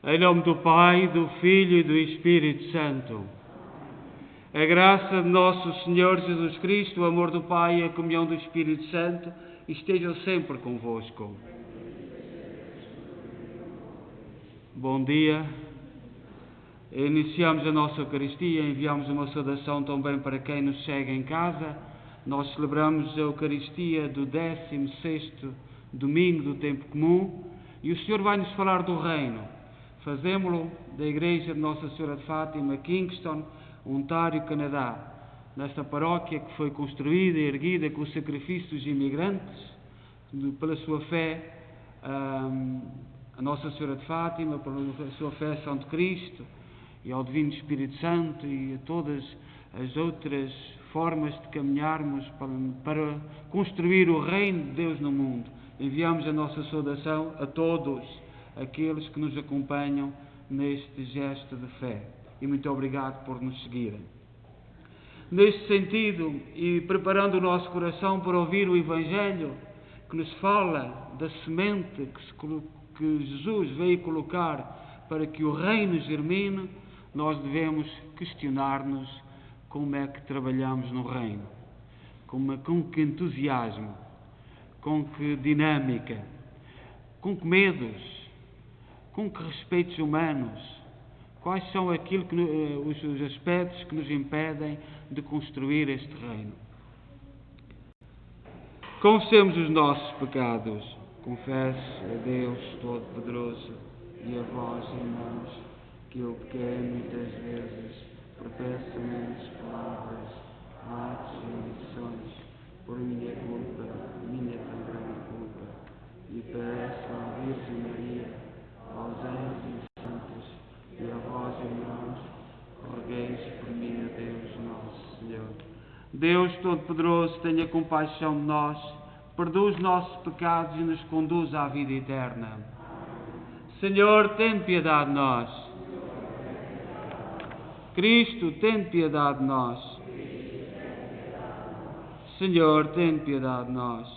Em nome do Pai, do Filho e do Espírito Santo. A graça de nosso Senhor Jesus Cristo, o amor do Pai e a comunhão do Espírito Santo estejam sempre convosco. Bom dia. Iniciamos a nossa Eucaristia, enviamos uma saudação também para quem nos segue em casa. Nós celebramos a Eucaristia do 16º domingo do tempo comum e o Senhor vai nos falar do reino. Fazemo-lo da Igreja de Nossa Senhora de Fátima, Kingston, Ontário, Canadá, nesta paróquia que foi construída e erguida com o sacrifício dos imigrantes, pela sua fé a Nossa Senhora de Fátima, pela sua fé a Santo Cristo e ao Divino Espírito Santo e a todas as outras formas de caminharmos para construir o reino de Deus no mundo. Enviamos a nossa saudação a todos aqueles que nos acompanham neste gesto de fé. E muito obrigado por nos seguirem. Neste sentido, e preparando o nosso coração para ouvir o Evangelho, que nos fala da semente que Jesus veio colocar para que o reino germine, nós devemos questionar-nos como é que trabalhamos no reino, com que entusiasmo, com que dinâmica, com que medos, com que respeitos humanos, quais são os aspectos que nos impedem de construir este reino. Confessemos os nossos pecados. Confesso a Deus Todo-Poderoso e a vós, irmãos, que eu pequei muitas vezes por pensamentos, palavras, atos e omissões, por minha culpa, minha tão grande culpa, e peço à Virgem Maria, aos anjos e santos, e a vós, irmãos, rogueis por mim a Deus nosso Senhor. Deus Todo-Poderoso, tenha compaixão de nós, perdoa os nossos pecados e nos conduz à vida eterna. Senhor, tem piedade de nós. Cristo, tem piedade de nós. Senhor, tem piedade de nós.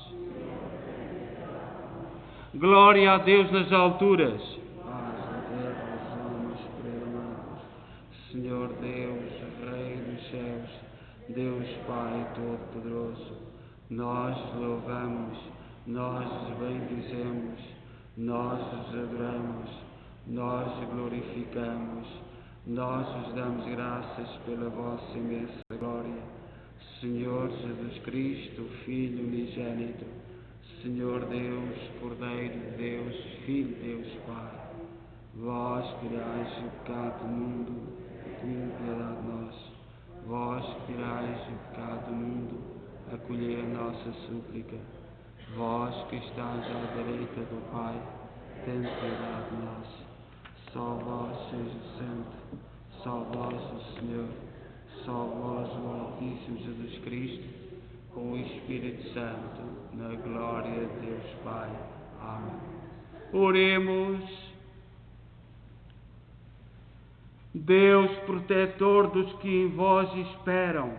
Glória a Deus nas alturas. Paz na terra, os homens perdoados. Senhor Deus, Rei dos céus, Deus Pai Todo-Poderoso, nós louvamos, nós bendizemos, nós os adoramos, nós glorificamos, nós os damos graças pela vossa imensa glória. Senhor Jesus Cristo, Filho unigênito, Senhor Deus, Cordeiro de Deus, Filho de Deus, Pai, vós que tirais o pecado do mundo, tenha piedade de nós. Vós que tirais o pecado do mundo, acolhei a nossa súplica. Vós que estáis à direita do Pai, tenha piedade de nós. Só vós seja o Santo, só vós o Senhor, só vós o Altíssimo Jesus Cristo, com o Espírito Santo, na glória de Deus Pai. Amém. Oremos. Deus protetor dos que em vós esperam,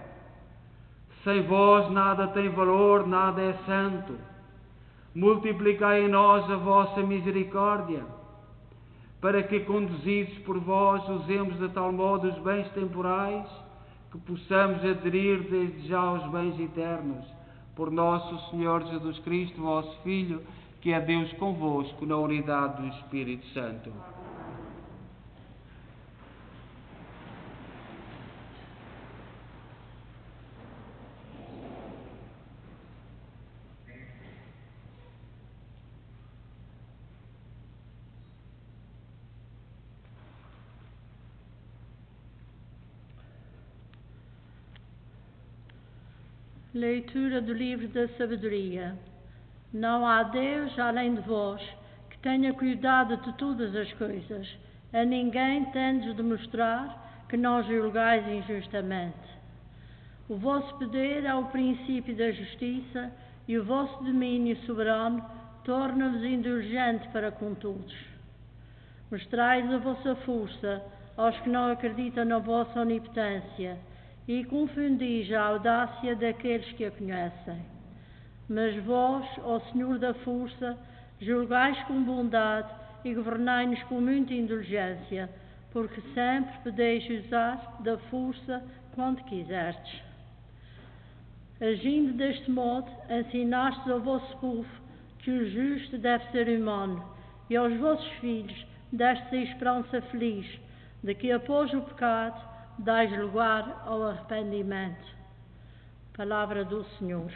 sem vós nada tem valor, nada é santo. Multiplicai em nós a vossa misericórdia, para que, conduzidos por vós, usemos de tal modo os bens temporais, que possamos aderir desde já aos bens eternos, por nosso Senhor Jesus Cristo, vosso Filho, que é Deus convosco, na unidade do Espírito Santo. Leitura do livro da sabedoria. Não há Deus além de vós, que tenha cuidado de todas as coisas. A ninguém tendes de mostrar que não julgais injustamente. O vosso poder é o princípio da justiça, e o vosso domínio soberano torna-vos indulgente para com todos. Mostrais a vossa força aos que não acreditam na vossa onipotência, e confundis a audácia daqueles que a conhecem. Mas vós, ó Senhor da força, julgais com bondade e governai-nos com muita indulgência, porque sempre podeis usar da força quando quiserdes. Agindo deste modo, ensinastes ao vosso povo que o justo deve ser humano, e aos vossos filhos destes a esperança feliz, de que após o pecado dais lugar ao arrependimento. Palavra do Senhor.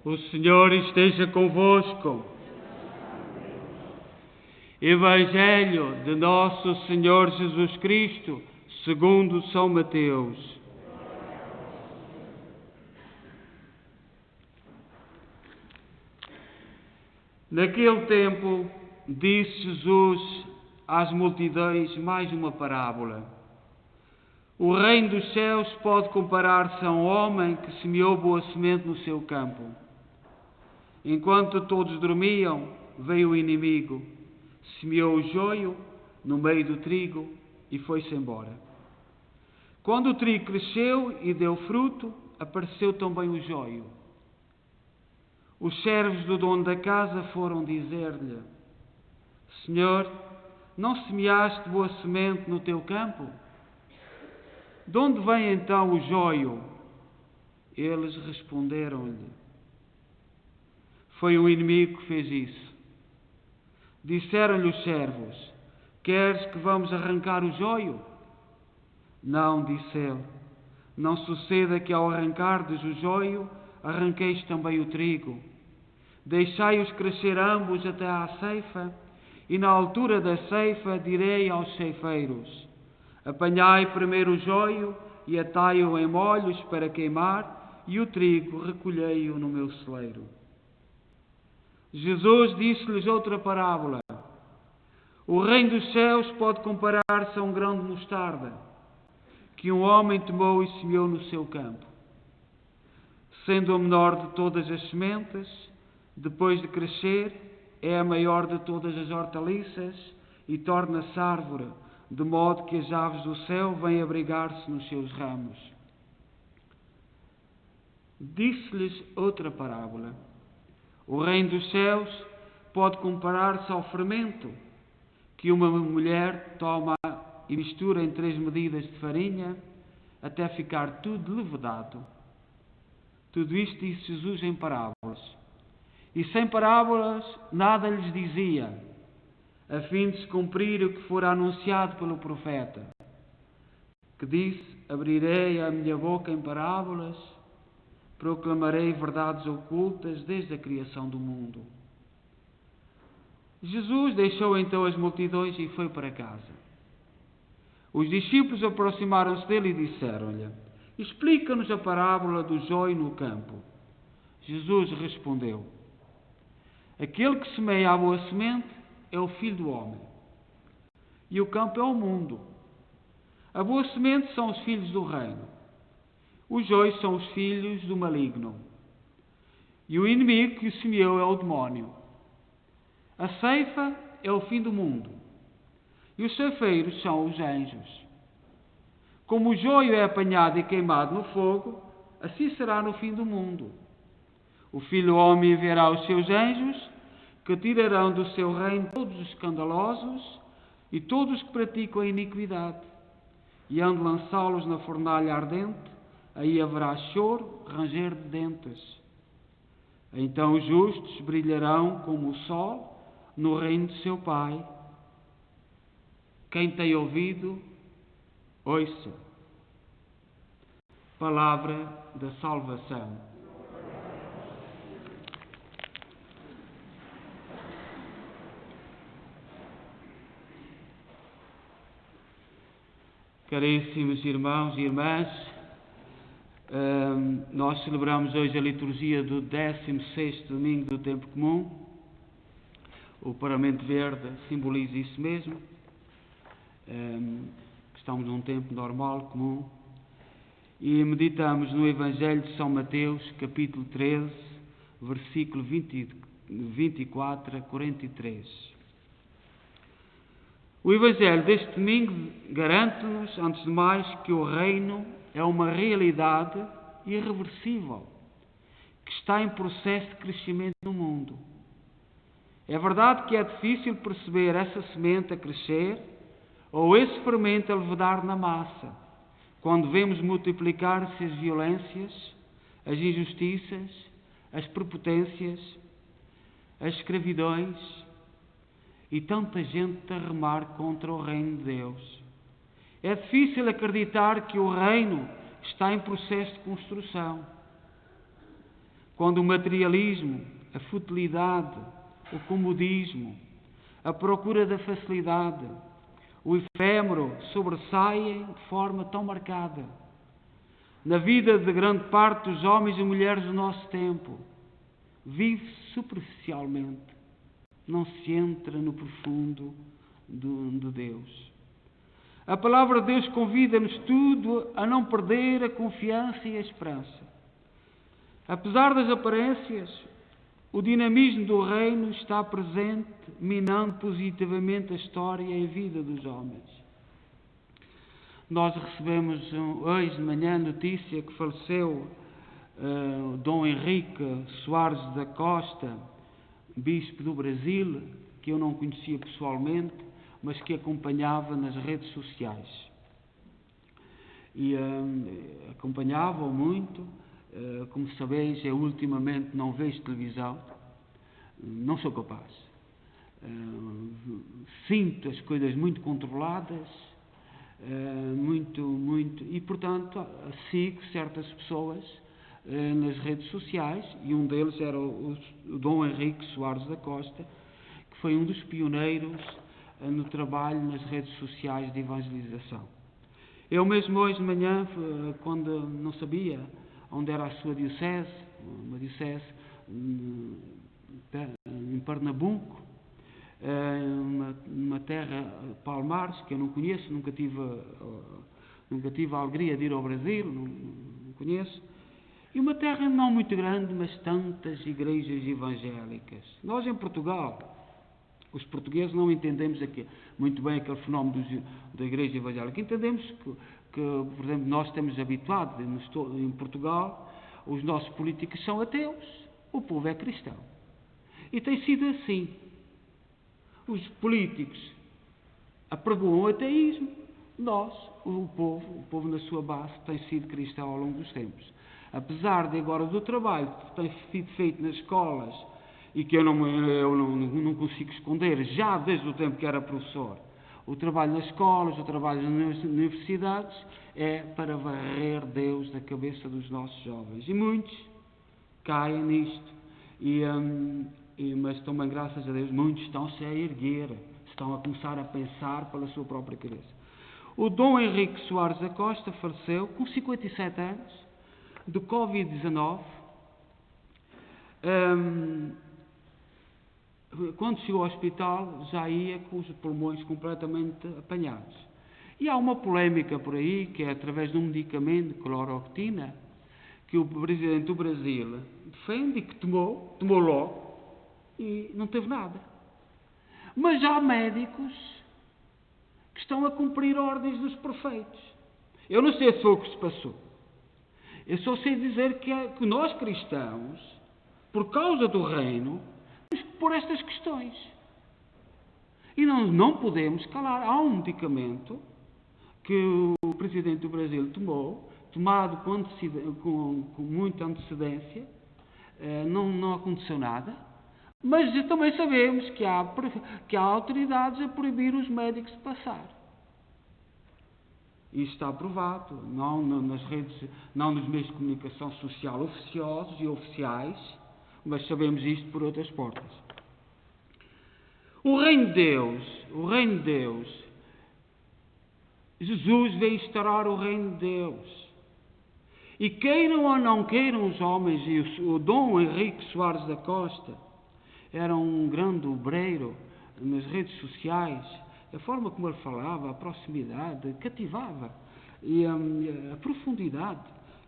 O Senhor esteja convosco. Evangelho de Nosso Senhor Jesus Cristo, segundo São Mateus. Naquele tempo, disse Jesus às multidões mais uma parábola. O reino dos céus pode comparar-se a um homem que semeou boa semente no seu campo. Enquanto todos dormiam, veio o inimigo, semeou o joio no meio do trigo e foi-se embora. Quando o trigo cresceu e deu fruto, apareceu também o joio. Os servos do dono da casa foram dizer-lhe: Senhor, não semeaste boa semente no teu campo? De onde vem então o joio? Eles responderam-lhe: Foi o inimigo que fez isso. Disseram-lhe os servos: Queres que vamos arrancar o joio? Não, disse ele. Não suceda que ao arrancardes o joio, arranqueis também o trigo. Deixai-os crescer ambos até à ceifa, e na altura da ceifa direi aos ceifeiros: Apanhai primeiro o joio e atai-o em molhos para queimar, e o trigo recolhei-o no meu celeiro. Jesus disse-lhes outra parábola. O reino dos céus pode comparar-se a um grão de mostarda, que um homem tomou e semeou no seu campo. Sendo a menor de todas as sementes, depois de crescer, é a maior de todas as hortaliças e torna-se árvore, de modo que as aves do céu vêm abrigar-se nos seus ramos. Disse-lhes outra parábola. O reino dos céus pode comparar-se ao fermento que uma mulher toma e mistura em 3 medidas de farinha até ficar tudo levedado. Tudo isto disse Jesus em parábolas. E sem parábolas nada lhes dizia, a fim de se cumprir o que fora anunciado pelo profeta, que disse: Abrirei a minha boca em parábolas, proclamarei verdades ocultas desde a criação do mundo. Jesus deixou então as multidões e foi para casa. Os discípulos aproximaram-se dele e disseram-lhe: Explica-nos a parábola do joio no campo. Jesus respondeu: Aquele que semeia a boa semente é o Filho do Homem. E o campo é o mundo. A boa semente são os filhos do reino. Os joios são os filhos do maligno. E o inimigo que o semeou é o demónio. A ceifa é o fim do mundo. E os ceifeiros são os anjos. Como o joio é apanhado e queimado no fogo, assim será no fim do mundo. O Filho do Homem enviará os seus anjos, que tirarão do seu reino todos os escandalosos e todos os que praticam a iniquidade, e hão de lançá-los na fornalha ardente, aí haverá choro, ranger de dentes. Então os justos brilharão como o sol no reino de seu Pai. Quem tem ouvido, ouça. Palavra da salvação. Caríssimos irmãos e irmãs, nós celebramos hoje a liturgia do 16º domingo do tempo comum. O paramento verde simboliza isso mesmo, que estamos num tempo normal, comum, e meditamos no Evangelho de São Mateus, capítulo 13, versículo 24 a 43. O Evangelho deste domingo garante-nos, antes de mais, que o reino é uma realidade irreversível, que está em processo de crescimento no mundo. É verdade que é difícil perceber essa semente a crescer ou esse fermento a levedar na massa, quando vemos multiplicar-se as violências, as injustiças, as prepotências, as escravidões, e tanta gente a remar contra o reino de Deus. É difícil acreditar que o reino está em processo de construção. Quando o materialismo, a futilidade, o comodismo, a procura da facilidade, o efêmero sobressaem de forma tão marcada na vida de grande parte dos homens e mulheres do nosso tempo, vive-se superficialmente, não se entra no profundo de Deus. A palavra de Deus convida-nos tudo a não perder a confiança e a esperança. Apesar das aparências, o dinamismo do reino está presente, minando positivamente a história e a vida dos homens. Nós recebemos hoje de manhã a notícia que faleceu Dom Henrique Soares da Costa, bispo do Brasil, que eu não conhecia pessoalmente, mas que acompanhava nas redes sociais. E acompanhava-o muito. Como sabeis, eu ultimamente não vejo televisão, não sou capaz. Sinto as coisas muito controladas, e portanto sigo certas pessoas nas redes sociais, e um deles era o Dom Henrique Soares da Costa, que foi um dos pioneiros no trabalho nas redes sociais de evangelização. Eu mesmo hoje de manhã, quando não sabia onde era a sua diocese, uma diocese em Pernambuco, numa terra Palmares, que eu não conheço, nunca tive a alegria de ir ao Brasil, não conheço, e uma terra não muito grande, mas tantas igrejas evangélicas. Nós em Portugal, os portugueses não entendemos muito bem aquele fenómeno da igreja evangélica. Entendemos que, por exemplo, nós estamos habituados, em Portugal, os nossos políticos são ateus, o povo é cristão. E tem sido assim. Os políticos apregoam o ateísmo, nós, o povo na sua base, tem sido cristão ao longo dos tempos. Apesar de agora do trabalho que tem sido feito nas escolas, e que eu não consigo esconder, já desde o tempo que era professor, o trabalho nas escolas, o trabalho nas universidades, é para varrer Deus da cabeça dos nossos jovens. E muitos caem nisto. Mas também, graças a Deus, muitos estão-se a erguer, estão a começar a pensar pela sua própria cabeça. O Dom Henrique Soares da Costa faleceu com 57 anos, de Covid-19. Quando chegou ao hospital, já ia com os pulmões completamente apanhados. E há uma polémica por aí, que é através de um medicamento, cloroquina, que o presidente do Brasil defende e que tomou logo, e não teve nada. Mas há médicos que estão a cumprir ordens dos prefeitos. Eu não sei se foi o que se passou. Eu só sei dizer que nós cristãos, por causa do reino, temos que pôr estas questões. E não podemos calar. Há um medicamento que o presidente do Brasil tomado com muita antecedência, não aconteceu nada. Mas também sabemos que há autoridades a proibir os médicos de passar. Isso está aprovado, não nas redes, não nos meios de comunicação social oficiosos e oficiais, mas sabemos isto por outras portas. O reino de Deus, Jesus veio instaurar o reino de Deus. E queiram ou não queiram os homens, e o Dom Henrique Soares da Costa era um grande obreiro nas redes sociais. A forma como ele falava, a proximidade, cativava, e a profundidade.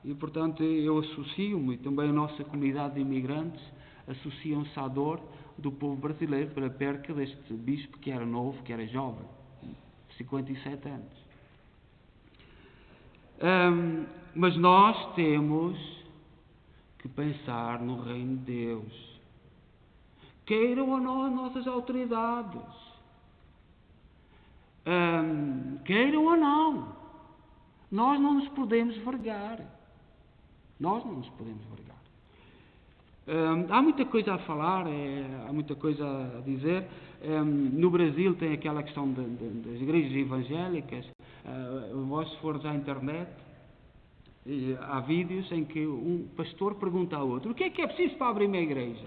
E, portanto, eu associo-me, e também a nossa comunidade de imigrantes, associam-se à dor do povo brasileiro pela perca deste bispo que era novo, que era jovem, 57 anos. Mas nós temos que pensar no reino de Deus. Queiram ou não as nossas autoridades. Queiram ou não, nós não nos podemos vergar. Há muita coisa a falar, há muita coisa a dizer. No Brasil tem aquela questão das igrejas evangélicas. Vós, se fores à internet, Há vídeos em que um pastor pergunta ao outro: o que é preciso para abrir uma igreja?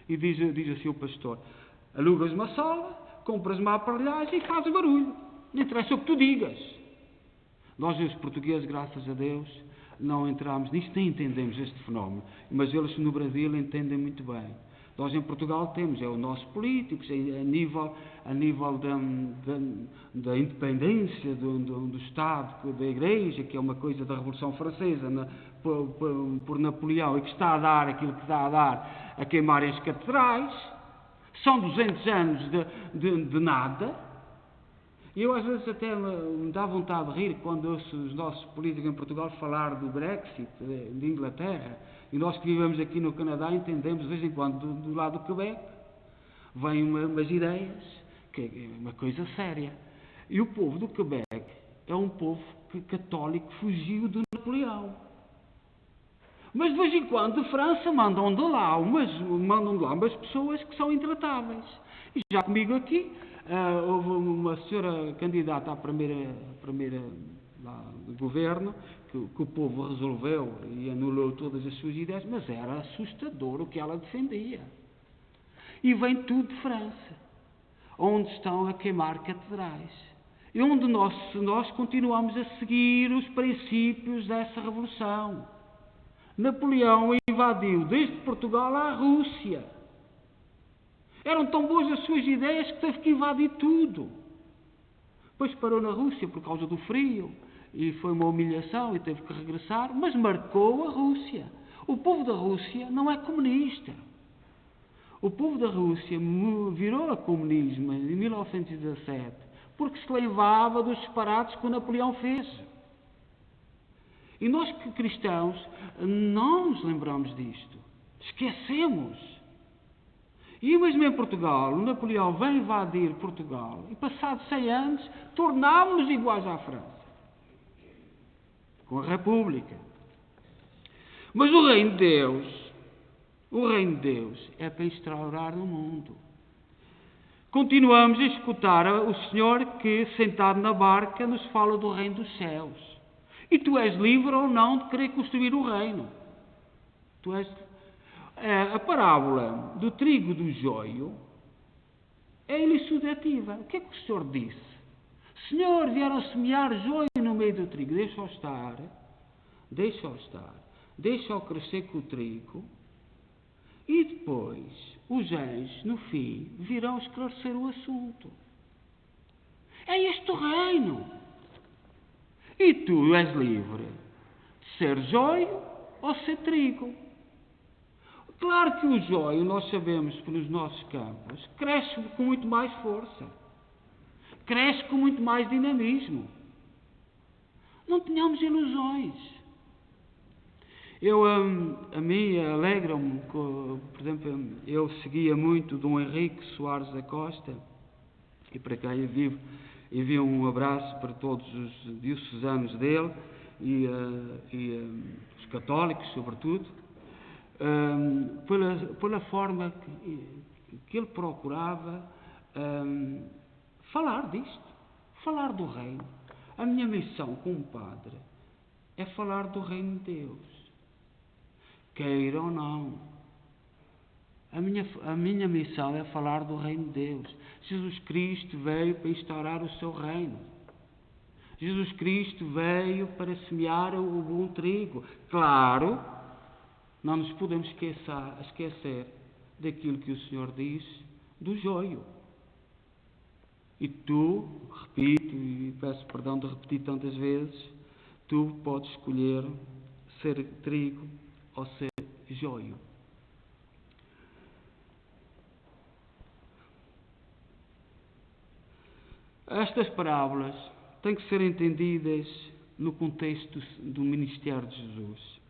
E diz assim o pastor: alugas uma sala, compras uma aparelhagem e fazes barulho. Não interessa o que tu digas. Nós, os portugueses, graças a Deus, não entramos nisto, nem entendemos este fenómeno. Mas eles no Brasil entendem muito bem. Nós em Portugal temos, os nossos políticos, a nível da independência do Estado, da Igreja, que é uma coisa da Revolução Francesa, por Napoleão, e que está a dar aquilo que está a dar, a queimar as catedrais. São 200 anos de nada. E eu às vezes até me dá vontade de rir quando ouço os nossos políticos em Portugal falar do Brexit, de Inglaterra. E nós que vivemos aqui no Canadá entendemos de vez em quando do lado do Quebec. Vêm umas ideias, que é uma coisa séria. E o povo do Quebec é um povo católico que fugiu de Napoleão. Mas de vez em quando de França mandam de lá umas pessoas que são intratáveis. E já comigo aqui houve uma senhora candidata à primeira lá, do governo que o povo resolveu e anulou todas as suas ideias, mas era assustador o que ela defendia. E vem tudo de França, onde estão a queimar catedrais. E onde nós continuamos a seguir os princípios dessa revolução. Napoleão invadiu desde Portugal à Rússia. Eram tão boas as suas ideias que teve que invadir tudo. Depois parou na Rússia por causa do frio e foi uma humilhação e teve que regressar, mas marcou a Rússia. O povo da Rússia não é comunista. O povo da Rússia virou a comunismo em 1917 porque se lembrava dos disparates que o Napoleão fez. E nós cristãos não nos lembramos disto. Esquecemos. E mesmo em Portugal, o Napoleão vem invadir Portugal e passados 100 anos tornámos-nos iguais à França. Com a República. Mas o reino de Deus é para instaurar no mundo. Continuamos a escutar o Senhor que, sentado na barca, nos fala do reino dos céus. E tu és livre ou não de querer construir o reino. A parábola do trigo e do joio é elucidativa. O que é que o Senhor disse? Senhor, vieram semear joio no meio do trigo. Deixa-o estar. Deixa-o crescer com o trigo. E depois, os anjos, no fim, virão esclarecer o assunto. É este o reino. E tu és livre de ser joio ou ser trigo. Claro que o joio, nós sabemos pelos nossos campos, cresce com muito mais força. Cresce com muito mais dinamismo. Não tenhamos ilusões. A mim alegra-me, por exemplo, eu seguia muito Dom Henrique Soares da Costa, e para quem envio um abraço para todos os diocesanos dele e os católicos, sobretudo, pela forma que ele procurava falar disto, falar do reino. A minha missão como padre é falar do reino de Deus. Queira ou não. A minha missão é falar do reino de Deus. Jesus Cristo veio para instaurar o seu reino. Jesus Cristo veio para semear o bom trigo. Claro, não nos podemos esquecer daquilo que o Senhor diz do joio. E tu, repito, e peço perdão de repetir tantas vezes, tu podes escolher ser trigo ou ser joio. Estas parábolas têm que ser entendidas no contexto do ministério de Jesus.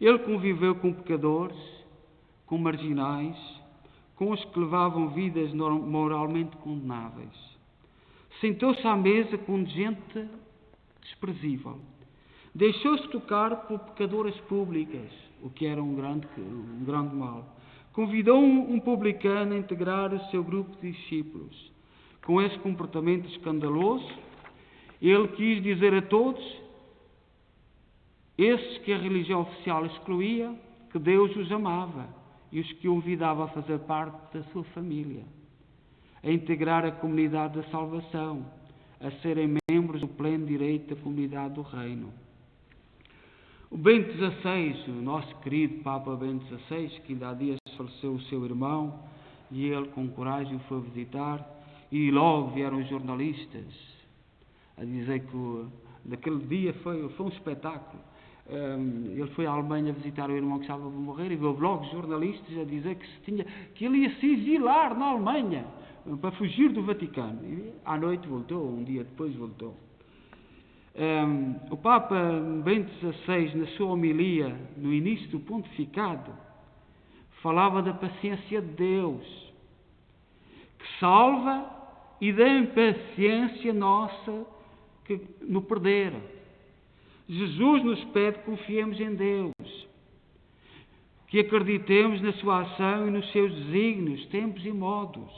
Ele conviveu com pecadores, com marginais, com os que levavam vidas moralmente condenáveis. Sentou-se à mesa com gente desprezível. Deixou-se tocar por pecadoras públicas, o que era um grande mal. Convidou um publicano a integrar o seu grupo de discípulos. Com esse comportamento escandaloso, ele quis dizer a todos: Esses que a religião oficial excluía, que Deus os amava e os que o convidava a fazer parte da sua família, a integrar a comunidade da salvação, a serem membros do pleno direito da comunidade do reino. O Bento XVI, o nosso querido Papa Bento XVI, que ainda há dias faleceu o seu irmão, e ele com coragem o foi visitar, e logo vieram os jornalistas a dizer que naquele dia foi um espetáculo. Ele foi à Alemanha visitar o irmão que estava a morrer e viu logo jornalistas a dizer que ele ia se exilar na Alemanha para fugir do Vaticano. E à noite voltou, um dia depois voltou. O Papa Bento XVI, na sua homilia, no início do pontificado, falava da paciência de Deus, que salva, e da impaciência nossa que no perder. Jesus nos pede que confiemos em Deus, que acreditemos na sua ação e nos seus desígnios, tempos e modos.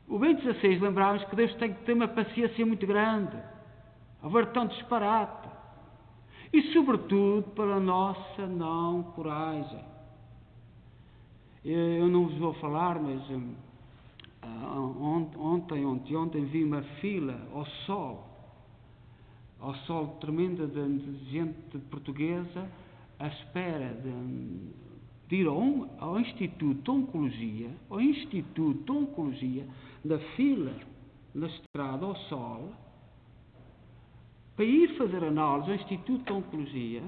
O Bento XVI lembrava-nos que Deus tem que ter uma paciência muito grande, haver tanto disparate, e sobretudo para a nossa não coragem. Eu não vos vou falar, mas ontem vi uma fila ao sol tremenda de gente portuguesa à espera de ir ao Instituto de Oncologia, da fila na estrada ao sol, para ir fazer análise ao Instituto de Oncologia,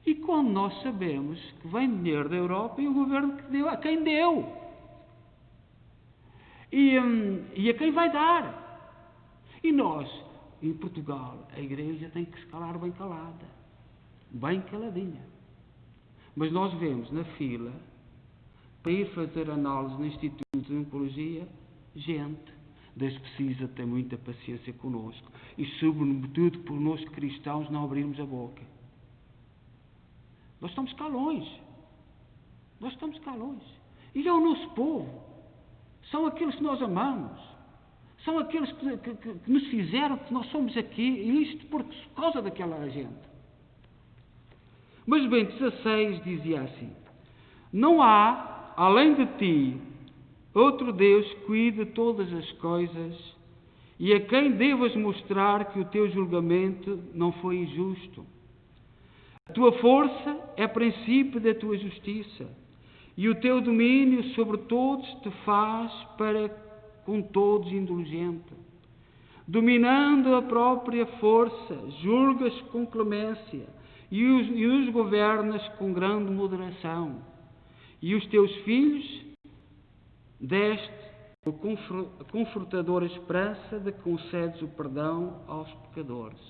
e quando nós sabemos que vem dinheiro da Europa e o governo que deu, a quem deu, e a quem vai dar. E nós, em Portugal, a Igreja tem que se calar bem calada, bem caladinha. Mas nós vemos na fila, para ir fazer análise no Instituto de Oncologia, gente. Deus precisa ter muita paciência connosco. E sobretudo por nós cristãos não abrirmos a boca. Nós estamos cá longe. E é o nosso povo. São aqueles que nós amamos. São aqueles que nos fizeram que nós somos aqui, e isto por causa daquela gente. Mas Bento XVI dizia assim: não há, além de ti, outro Deus que cuide de todas as coisas, e a quem devas mostrar que o teu julgamento não foi injusto. A tua força é princípio da tua justiça, e o teu domínio sobre todos te faz para com todos indulgente. Dominando a própria força, julgas com clemência, e os governas com grande moderação. E os teus filhos deste a confortadora esperança de que concedes o perdão aos pecadores.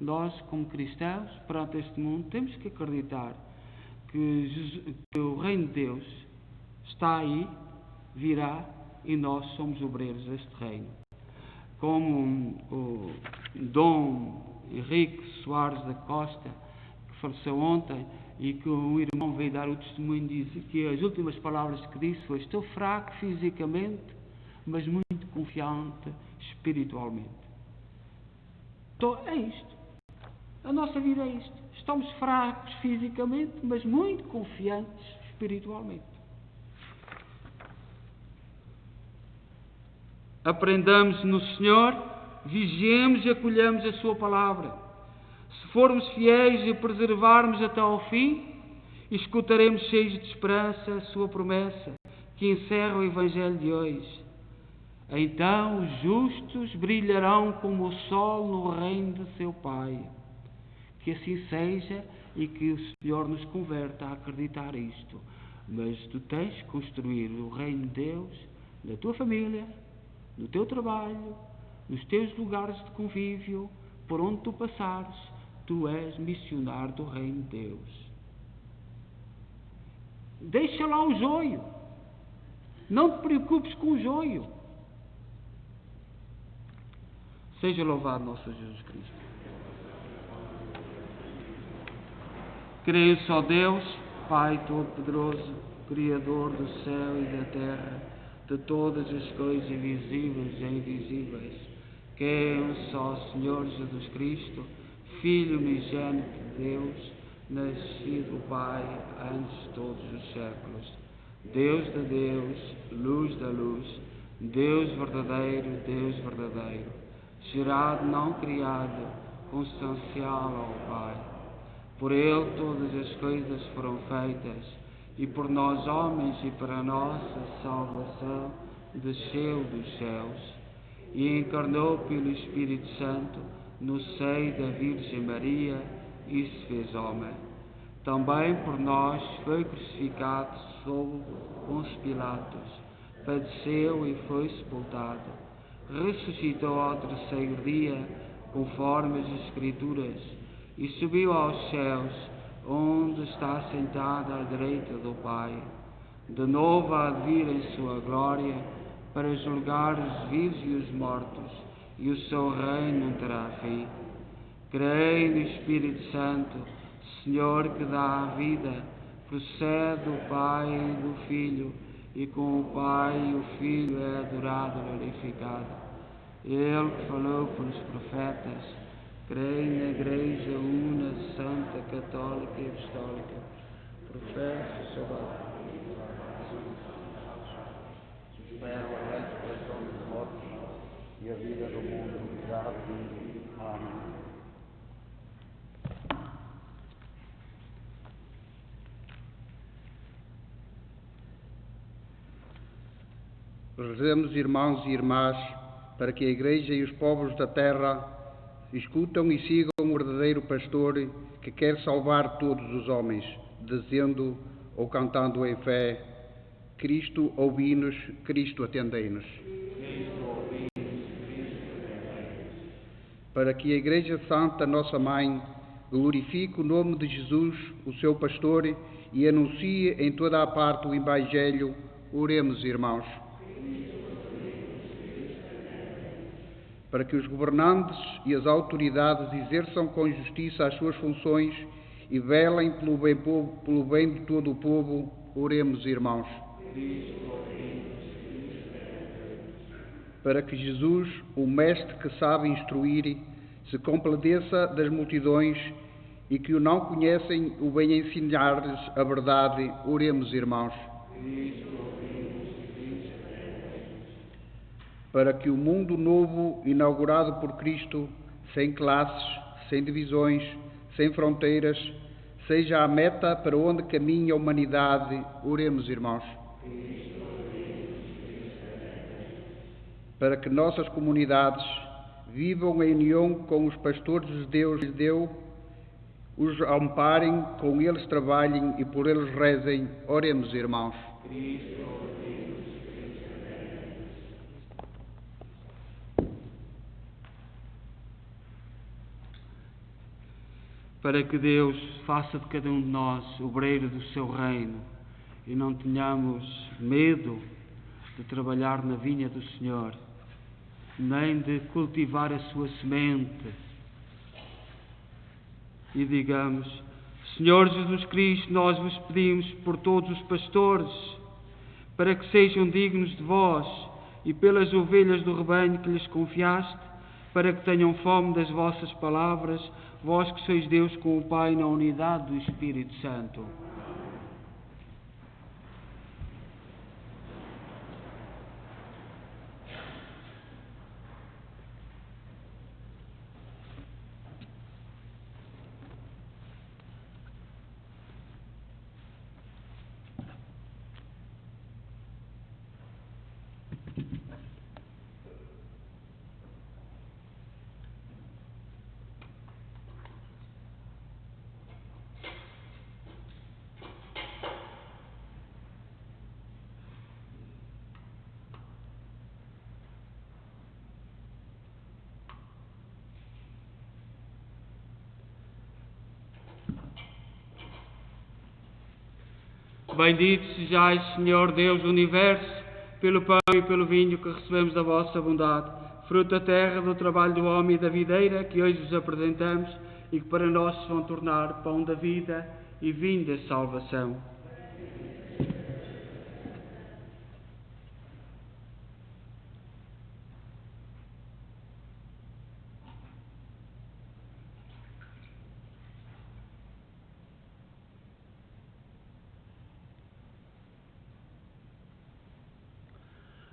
Nós, como cristãos, perante este mundo, temos que acreditar que o reino de Deus está aí, virá, e nós somos obreiros deste reino. Como o Dom Henrique Soares da Costa, que faleceu ontem, e que um irmão veio dar o testemunho, disse que as últimas palavras que disse foi: estou fraco fisicamente, mas muito confiante espiritualmente. Então, é isto. A nossa vida é isto. Estamos fracos fisicamente, mas muito confiantes espiritualmente. Aprendamos no Senhor, vigiemos e acolhamos a sua palavra. Se formos fiéis e preservarmos até ao fim, escutaremos cheios de esperança a sua promessa, que encerra o Evangelho de hoje. Então os justos brilharão como o sol no reino de seu Pai. Que assim seja e que o Senhor nos converta a acreditar isto. Mas tu tens que construir o reino de Deus na tua família, no teu trabalho, nos teus lugares de convívio, por onde tu passares. Tu és missionário do reino de Deus. Deixa lá o joio. Não te preocupes com o joio. Seja louvado nosso Jesus Cristo. Creio só Deus, Pai Todo-Poderoso, Criador do céu e da terra, de todas as coisas visíveis e invisíveis. Que é um só Senhor Jesus Cristo, Filho unigênito de Deus, nascido do Pai antes de todos os séculos, Deus de Deus, luz da luz, Deus verdadeiro, gerado, não criado, consubstancial ao Pai. Por Ele todas as coisas foram feitas, e por nós homens e para a nossa salvação desceu dos céus, e encarnou pelo Espírito Santo no seio da Virgem Maria e se fez homem. Também por nós foi crucificado sob Pôncio Pilatos, padeceu e foi sepultado, ressuscitou ao terceiro dia, conforme as Escrituras, e subiu aos céus, onde está sentado à direita do Pai. De novo há de vir em sua glória, para julgar os vivos e os mortos, e o seu reino não terá fim. Creio no Espírito Santo, Senhor que dá a vida, procede do Pai e do Filho, e com o Pai e o Filho é adorado e glorificado. Ele que falou pelos profetas, creio na Igreja Una, Santa, Católica e Apostólica, professo salvar. Espero a ressurreição dos mortos e a vida do mundo já vindo. Amém. Rezemos, irmãos e irmãs, para que a Igreja e os povos da terra escutam e sigam o verdadeiro pastor que quer salvar todos os homens, dizendo ou cantando em fé: Cristo ouvi-nos, Cristo atendei-nos. Para que a Igreja Santa, nossa Mãe, glorifique o nome de Jesus, o seu pastor, e anuncie em toda a parte o Evangelho, oremos, irmãos. Para que os governantes e as autoridades exerçam com justiça as suas funções e velem pelo bem de todo o povo, oremos, irmãos. Para que Jesus, o Mestre que sabe instruir, se compadeça das multidões e que o não conhecem o venha ensinar-lhes a verdade, oremos, irmãos. Para que o mundo novo, inaugurado por Cristo, sem classes, sem divisões, sem fronteiras, seja a meta para onde caminha a humanidade, oremos, irmãos. Para que nossas comunidades vivam em união com os pastores de Deus lhes deu, os amparem, com eles trabalhem e por eles rezem, oremos, irmãos. Para que Deus faça de cada um de nós obreiro do seu reino e não tenhamos medo de trabalhar na vinha do Senhor, nem de cultivar a sua semente. E digamos: Senhor Jesus Cristo, nós vos pedimos por todos os pastores, para que sejam dignos de vós e pelas ovelhas do rebanho que lhes confiaste, para que tenham fome das vossas palavras, vós que sois Deus com o Pai na unidade do Espírito Santo. Bendito sejais, Senhor Deus do Universo, pelo pão e pelo vinho que recebemos da vossa bondade, fruto da terra, do trabalho do homem e da videira, que hoje vos apresentamos e que para nós se vão tornar pão da vida e vinho da salvação.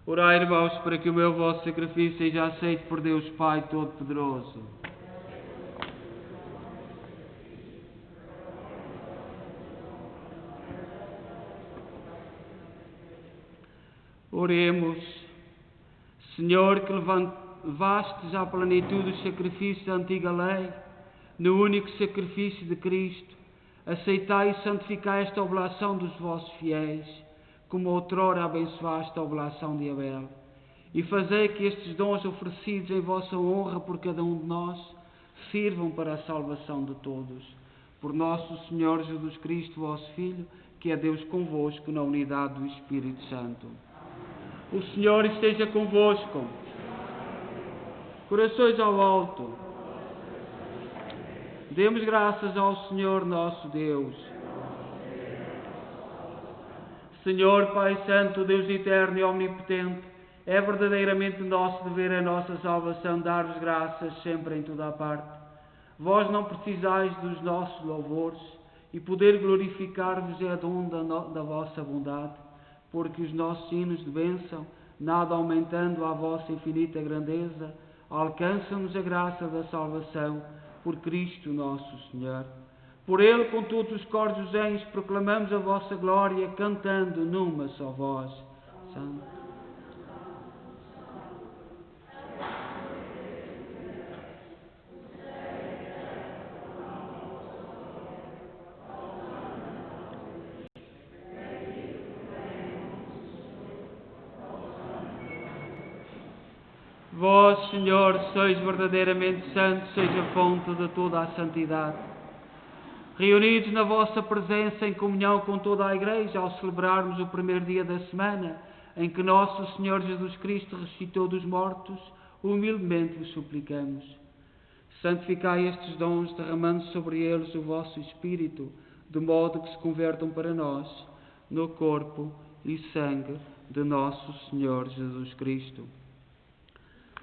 Orai, irmãos, para que o meu vosso sacrifício seja aceito por Deus Pai Todo-Poderoso. Oremos. Senhor, que levastes à plenitude os sacrifícios da antiga lei, no único sacrifício de Cristo, aceitai e santificai esta oblação dos vossos fiéis, como outrora abençoaste a oblação de Abel. E fazei que estes dons oferecidos em vossa honra por cada um de nós sirvam para a salvação de todos. Por nosso Senhor Jesus Cristo, vosso Filho, que é Deus convosco na unidade do Espírito Santo. O Senhor esteja convosco. Corações ao alto. Demos graças ao Senhor nosso Deus. Senhor, Pai Santo, Deus eterno e omnipotente, é verdadeiramente nosso dever, a nossa salvação, dar-vos graças sempre em toda a parte. Vós não precisais dos nossos louvores, e poder glorificar-vos é dom da vossa bondade, porque os nossos hinos de bênção, nada aumentando a vossa infinita grandeza, alcançam-nos a graça da salvação, por Cristo nosso Senhor. Por Ele, com todos os coros dos anjos, proclamamos a vossa glória, cantando numa só voz. Santo. Vós, Senhor, sois verdadeiramente santos, seja a fonte de toda a santidade. Reunidos na vossa presença em comunhão com toda a Igreja, ao celebrarmos o primeiro dia da semana, em que nosso Senhor Jesus Cristo ressuscitou dos mortos, humildemente vos suplicamos. Santificai estes dons, derramando sobre eles o vosso Espírito, de modo que se convertam para nós no corpo e sangue de nosso Senhor Jesus Cristo.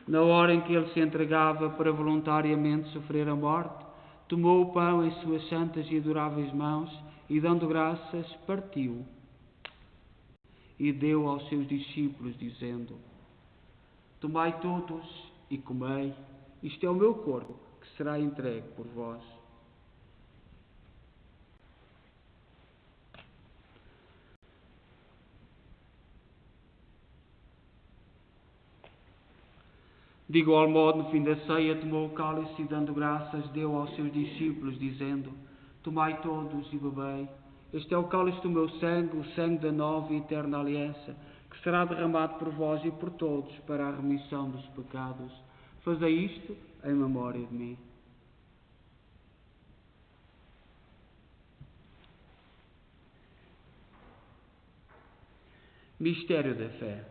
Na hora em que ele se entregava para voluntariamente sofrer a morte, tomou o pão em suas santas e adoráveis mãos e, dando graças, partiu e deu aos seus discípulos, dizendo: Tomai todos e comei, isto é o meu corpo, que será entregue por vós. De igual modo, no fim da ceia, tomou o cálice e, dando graças, deu aos seus discípulos, dizendo: Tomai todos e bebei. Este é o cálice do meu sangue, o sangue da nova e eterna aliança, que será derramado por vós e por todos para a remissão dos pecados. Fazei isto em memória de mim. Mistério da fé.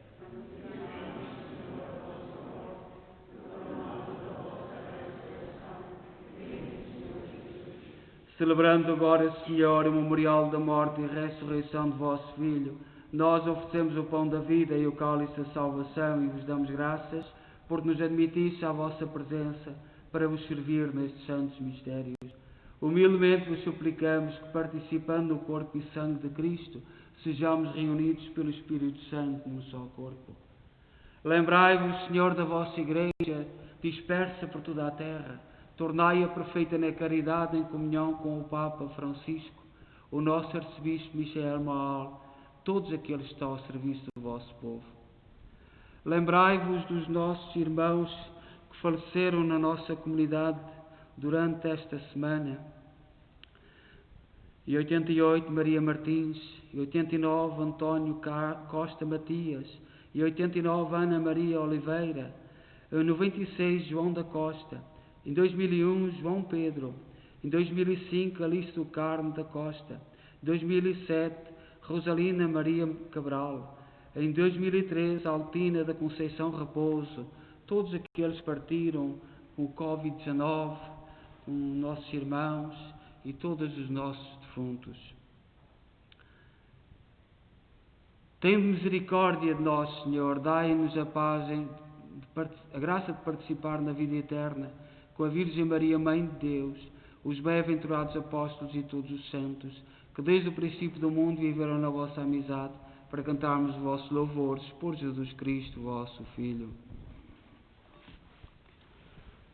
Celebrando agora, Senhor, o memorial da morte e ressurreição de vosso Filho, nós oferecemos o pão da vida e o cálice da salvação e vos damos graças por nos admitisse à vossa presença para vos servir nestes santos mistérios. Humildemente vos suplicamos que, participando no corpo e sangue de Cristo, sejamos reunidos pelo Espírito Santo num só corpo. Lembrai-vos, Senhor, da vossa Igreja, dispersa por toda a terra. Tornai-a perfeita na caridade em comunhão com o Papa Francisco, o nosso Arcebispo Michel Maal, todos aqueles que estão ao serviço do vosso povo. Lembrai-vos dos nossos irmãos que faleceram na nossa comunidade durante esta semana. Em 88, Maria Martins. Em 89, António Costa Matias. Em 89, Ana Maria Oliveira. Em 96, João da Costa. Em 2001, João Pedro. Em 2005, Alice do Carmo da Costa. Em 2007, Rosalina Maria Cabral. Em 2013, Altina da Conceição Raposo. Todos aqueles que partiram com o Covid-19, com nossos irmãos e todos os nossos defuntos. Tende misericórdia de nós, Senhor. Dai-nos a paz, a graça de participar na vida eterna com a Virgem Maria, Mãe de Deus, os bem-aventurados apóstolos e todos os santos, que desde o princípio do mundo viveram na vossa amizade, para cantarmos os vossos louvores por Jesus Cristo, vosso Filho.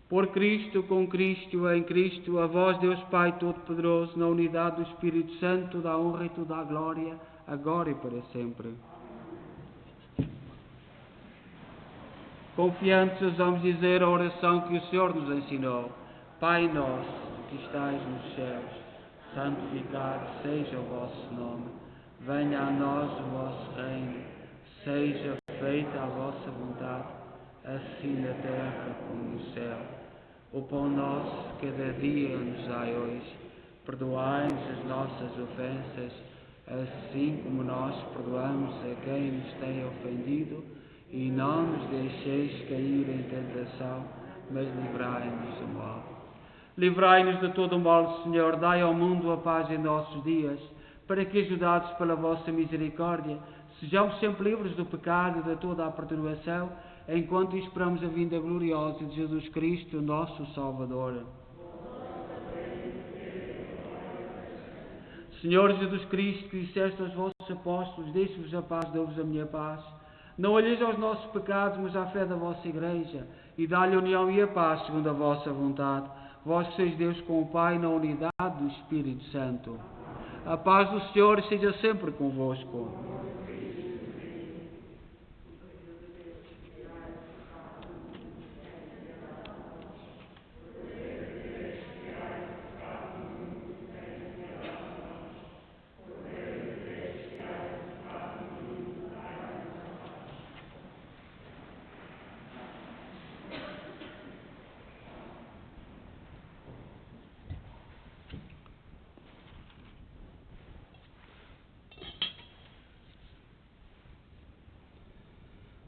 Por Cristo, com Cristo, em Cristo, a vós, Deus Pai Todo-Poderoso, na unidade do Espírito Santo, da honra e toda a glória, agora e para sempre. Confiantes, ousamos dizer a oração que o Senhor nos ensinou. Pai nosso, que estais nos céus, santificado seja o vosso nome. Venha a nós o vosso reino. Seja feita a vossa vontade, assim na terra como no céu. O pão nosso, cada dia nos dai hoje. Perdoai-nos as nossas ofensas, assim como nós perdoamos a quem nos tem ofendido. E não nos deixeis cair em tentação, mas livrai-nos do mal. Livrai-nos de todo o mal, Senhor. Dai ao mundo a paz em nossos dias, para que, ajudados pela vossa misericórdia, sejamos sempre livres do pecado e de toda a perturbação, enquanto esperamos a vinda gloriosa de Jesus Cristo, nosso Salvador. Senhor Jesus Cristo, que disseste aos vossos apóstolos: deixo-vos a paz, dou-vos a minha paz. Não olheis aos nossos pecados, mas à fé da vossa Igreja, e dá-lhe a união e a paz, segundo a vossa vontade. Vós que sois Deus com o Pai, na unidade do Espírito Santo. A paz do Senhor seja sempre convosco.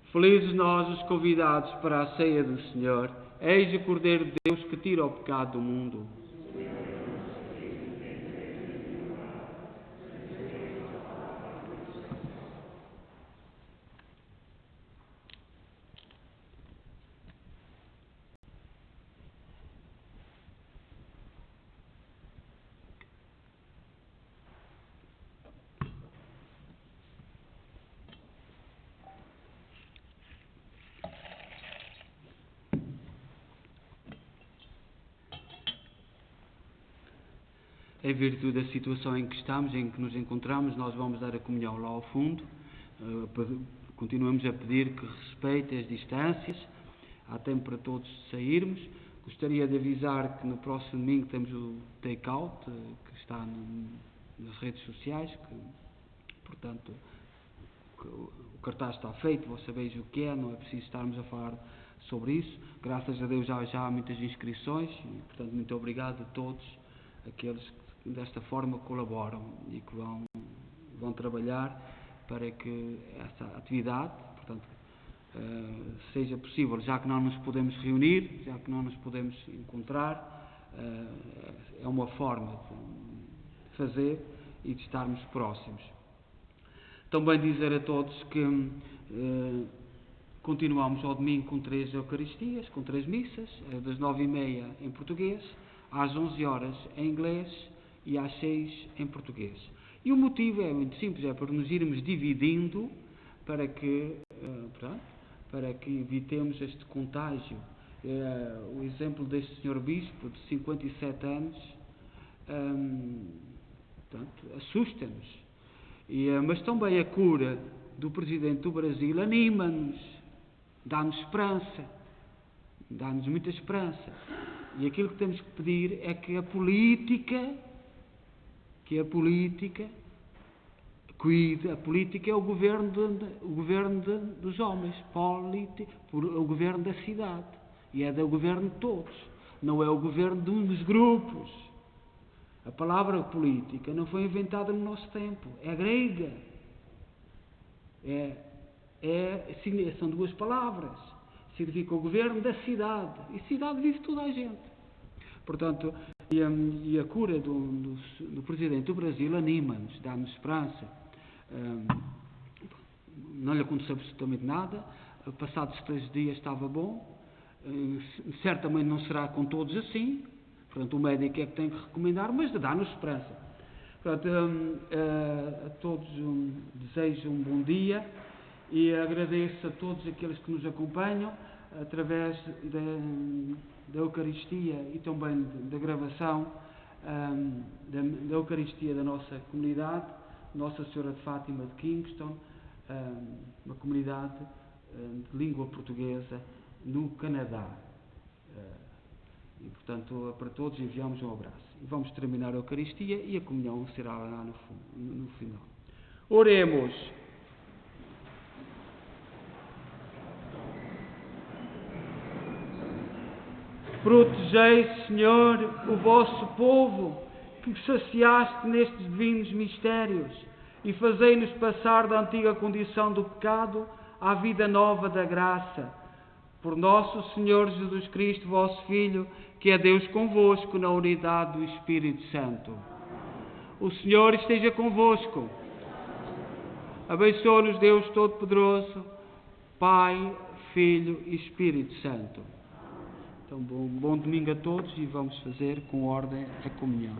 Felizes nós os convidados para a ceia do Senhor. Eis o Cordeiro de Deus que tira o pecado do mundo. Em virtude da situação em que estamos, em que nos encontramos, nós vamos dar a comunhão lá ao fundo. Continuamos a pedir que respeitem as distâncias. Há tempo para todos sairmos. Gostaria de avisar que no próximo domingo temos o take-out, que está nas redes sociais, portanto, o cartaz está feito, vós sabeis o que é, não é preciso estarmos a falar sobre isso. Graças a Deus já há muitas inscrições e, portanto, muito obrigado a todos aqueles que desta forma colaboram e que vão trabalhar para que essa atividade, portanto, seja possível, já que não nos podemos reunir, já que não nos podemos encontrar, é uma forma de fazer e de estarmos próximos. Também dizer a todos que continuamos ao domingo com 3 Eucaristias, com 3 missas, das 9h30 em português, às 11 horas em inglês e às 6 em português. E o motivo é muito simples, é para nos irmos dividindo para que evitemos este contágio. O exemplo deste Sr. Bispo de 57 anos assusta-nos. Mas também a cura do Presidente do Brasil anima-nos, dá-nos esperança, dá-nos muita esperança. E aquilo que temos que pedir é que a política cuide. A política é o governo dos homens, o governo da cidade. E é do governo de todos, não é o governo de uns grupos. A palavra política não foi inventada no nosso tempo, é grega. São 2 palavras. Significa o governo da cidade. E cidade vive toda a gente. Portanto, e a cura do Presidente do Brasil anima-nos, dá-nos esperança. Não lhe aconteceu absolutamente nada. Passados 3 dias estava bom. Certamente não será com todos assim. Portanto, o médico é que tem que recomendar, mas dá-nos esperança. Portanto, a todos desejo um bom dia e agradeço a todos aqueles que nos acompanham através da Eucaristia e também da gravação da Eucaristia da nossa comunidade, Nossa Senhora de Fátima de Kingston, uma comunidade de língua portuguesa no Canadá. E, portanto, para todos enviamos um abraço. E vamos terminar a Eucaristia e a comunhão será lá no final. Oremos. Protegei, Senhor, o vosso povo, que saciaste nestes divinos mistérios, e fazei-nos passar da antiga condição do pecado à vida nova da graça. Por nosso Senhor Jesus Cristo, vosso Filho, que é Deus convosco na unidade do Espírito Santo. O Senhor esteja convosco. Abençoe-nos Deus Todo-Poderoso, Pai, Filho e Espírito Santo. Então, bom domingo a todos e vamos fazer com ordem a comunhão.